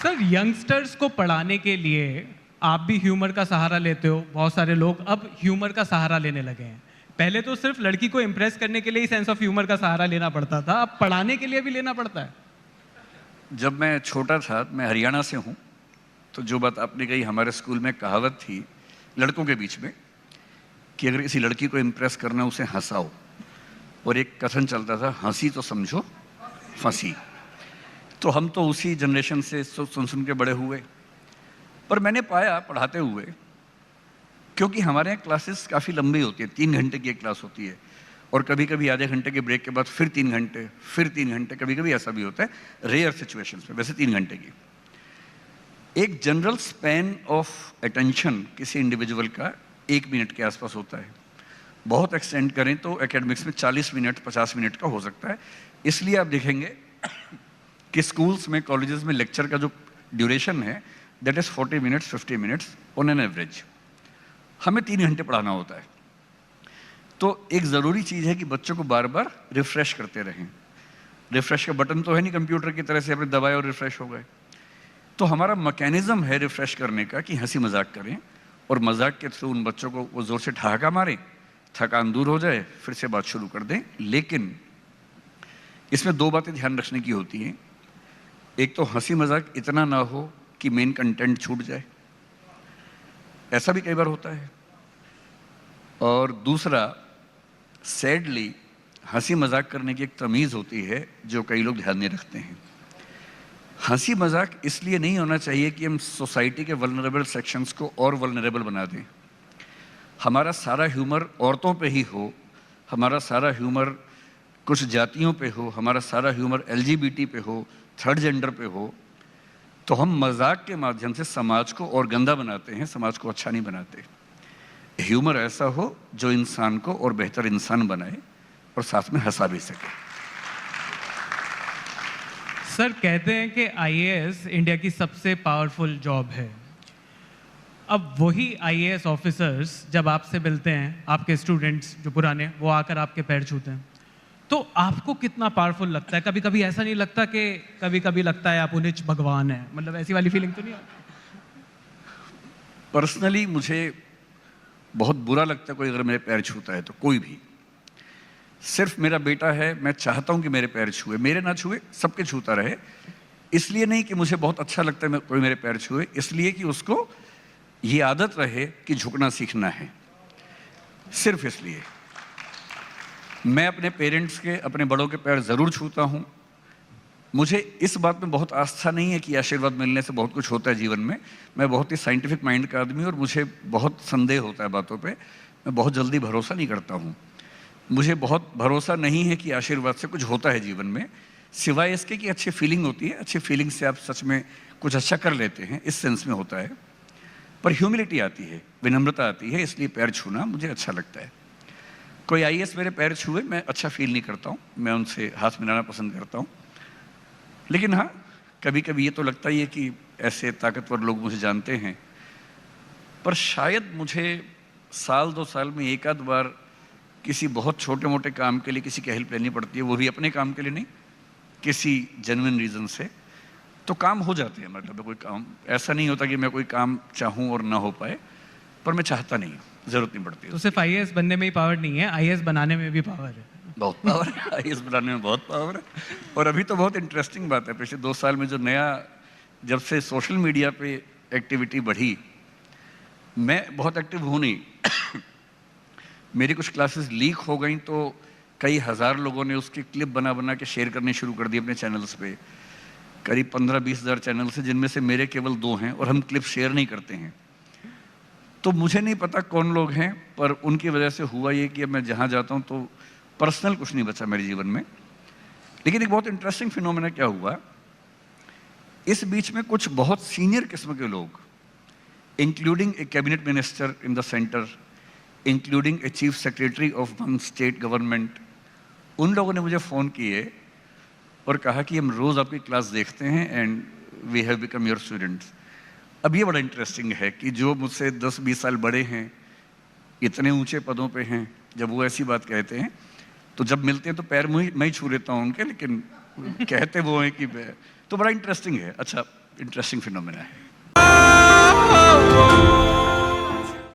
Sir, youngsters को पढ़ाने के लिए आप भी ह्यूमर का सहारा लेते हो। बहुत सारे लोग अब ह्यूमर का सहारा लेने लगे हैं। पहले तो सिर्फ लड़की को इम्प्रेस करने के लिए ही सेंस ऑफ ह्यूमर का सहारा लेना पड़ता था, अब पढ़ाने के लिए भी लेना पड़ता है। जब मैं छोटा था, मैं हरियाणा से हूँ, तो जो बात आपने कही, हमारे स्कूल में कहावत थी लड़कों के बीच में कि अगर किसी लड़की को इम्प्रेस करना, उसे हंसाओ। और एक कथन चलता था, हंसी तो समझो फंसी। तो हम तो उसी जनरेशन से सुन सुन के बड़े हुए। पर मैंने पाया पढ़ाते हुए, क्योंकि हमारे यहाँ क्लासेस काफ़ी लंबी होती है, 3 घंटे की एक क्लास होती है, और कभी कभी आधे घंटे के ब्रेक के बाद फिर 3 घंटे, फिर 3 घंटे, कभी कभी ऐसा भी होता है रेयर सिचुएशंस में, वैसे 3 घंटे की। एक जनरल स्पैन ऑफ अटेंशन किसी इंडिविजुअल का 1 मिनट के आसपास होता है। बहुत एक्सटेंड करें तो एकेडमिक्स में 40 मिनट 50 मिनट का हो सकता है। इसलिए आप देखेंगे कि स्कूल्स में, कॉलेजेस में लेक्चर का जो ड्यूरेशन है that is 40 minutes 50 minutes on an average. हमें 3 घंटे पढ़ाना होता है। तो एक ज़रूरी चीज़ है कि बच्चों को बार बार रिफ्रेश करते रहें। रिफ्रेश का बटन तो है नहीं कंप्यूटर की तरह से आपने दबाए और रिफ्रेश हो गए। तो हमारा मैकेनिज्म है रिफ्रेश करने का कि हंसी मजाक करें, और मजाक के थ्रू उन बच्चों को वो ज़ोर से ठहाका मारें, थकान दूर हो जाए, फिर से बात शुरू कर दें। लेकिन इसमें 2 बातें ध्यान रखने की होती हैं। एक तो हंसी मजाक इतना ना हो कि मेन कंटेंट छूट जाए, ऐसा भी कई बार होता है। और दूसरा, सैडली हंसी मजाक करने की एक तमीज़ होती है जो कई लोग ध्यान नहीं रखते हैं। हंसी मजाक इसलिए नहीं होना चाहिए कि हम सोसाइटी के वल्नरेबल सेक्शंस को और वल्नरेबल बना दें। हमारा सारा ह्यूमर औरतों पे ही हो, हमारा सारा ह्यूमर कुछ जातियों पे हो, हमारा सारा ह्यूमर LGBT पे हो, थर्ड जेंडर पे हो, तो हम मजाक के माध्यम से समाज को और गंदा बनाते हैं, समाज को अच्छा नहीं बनाते। ह्यूमर ऐसा हो जो इंसान को और बेहतर इंसान बनाए और साथ में हंसा भी सके। सर, कहते हैं कि IAS इंडिया की सबसे पावरफुल जॉब है। अब वही IAS ऑफिसर्स जब आपसे मिलते हैं, आपके स्टूडेंट्स जो पुराने, वो आकर आपके पैर छूते हैं, तो आपको कितना पावरफुल लगता है? कभी कभी ऐसा नहीं लगता कि कभी कभी लगता है आप उन्हें भगवान है? मतलब ऐसी वाली फीलिंग तो नहीं आती? पर्सनली मुझे बहुत बुरा लगता है कोई अगर मेरे पैर छूता है तो। कोई भी, सिर्फ मेरा बेटा है, मैं चाहता हूं कि मेरे पैर छुए, मेरे ना छुए, सबके छूता रहे। इसलिए नहीं कि मुझे बहुत अच्छा लगता है कोई मेरे पैर छुए, इसलिए कि उसको ये आदत रहे कि झुकना सीखना है। सिर्फ इसलिए मैं अपने पेरेंट्स के, अपने बड़ों के पैर ज़रूर छूता हूँ। मुझे इस बात में बहुत आस्था नहीं है कि आशीर्वाद मिलने से बहुत कुछ होता है जीवन में। मैं बहुत ही साइंटिफिक माइंड का आदमी हूँ और मुझे बहुत संदेह होता है बातों पे। मैं बहुत जल्दी भरोसा नहीं करता हूँ। मुझे बहुत भरोसा नहीं है कि आशीर्वाद से कुछ होता है जीवन में, सिवाय इसके कि अच्छी फीलिंग होती है। अच्छी फीलिंग से आप सच में कुछ अच्छा कर लेते हैं, इस सेंस में होता है। पर ह्यूमिलिटी आती है, विनम्रता आती है, इसलिए पैर छूना मुझे अच्छा लगता है। कोई IAS मेरे पैर छुए, मैं अच्छा फील नहीं करता हूँ, मैं उनसे हाथ मिलाना पसंद करता हूँ। लेकिन हाँ, कभी कभी ये तो लगता ही है कि ऐसे ताकतवर लोग मुझे जानते हैं। पर शायद मुझे साल 2 साल में एक आध बार किसी बहुत छोटे मोटे काम के लिए किसी की हेल्प लेनी पड़ती है, वो भी अपने काम के लिए नहीं, किसी जेन्युइन रीज़न से, तो काम हो जाते हैं। मतलब कोई काम ऐसा नहीं होता कि मैं कोई काम चाहूँ और ना हो पाए, पर मैं चाहता नहीं, ज़रूरत नहीं पड़ती। तो सिर्फ IAS बनने में ही पावर नहीं है, IAS बनाने में भी पावर है। बहुत पावर है, IAS बनाने में बहुत पावर है। और अभी तो बहुत इंटरेस्टिंग बात है, पिछले 2 साल में जो नया, जब से सोशल मीडिया पे एक्टिविटी बढ़ी, मैं बहुत एक्टिव हूँ नहीं मेरी कुछ क्लासेस लीक हो गई तो कई हज़ार लोगों ने उसकी क्लिप बना बना के शेयर करनी शुरू कर दी अपने चैनल्स पे। करीब 15-20 हज़ार चैनल्स हैं, जिनमें से मेरे केवल 2 हैं और हम क्लिप शेयर नहीं करते हैं। तो मुझे नहीं पता कौन लोग हैं, पर उनकी वजह से हुआ ये कि अब मैं जहाँ जाता हूँ तो पर्सनल कुछ नहीं बचा मेरे जीवन में। लेकिन एक बहुत इंटरेस्टिंग फिनोमेना क्या हुआ, इस बीच में कुछ बहुत सीनियर किस्म के लोग, including A cabinet minister in the centre, including a chief secretary of one state government, उन लोगों ने मुझे फ़ोन किए और कहा कि हम रोज़ आपकी क्लास देखते हैं and we have become your students. अब ये बड़ा इंटरेस्टिंग है कि जो मुझसे 10-20 साल बड़े हैं, इतने ऊंचे पदों पे हैं, जब वो ऐसी बात कहते हैं तो जब मिलते हैं तो पैर मैं ही छू लेता हूँ उनके, लेकिन कहते वो हैं कि तो बड़ा इंटरेस्टिंग है। अच्छा, इंटरेस्टिंग फिनोमेना है।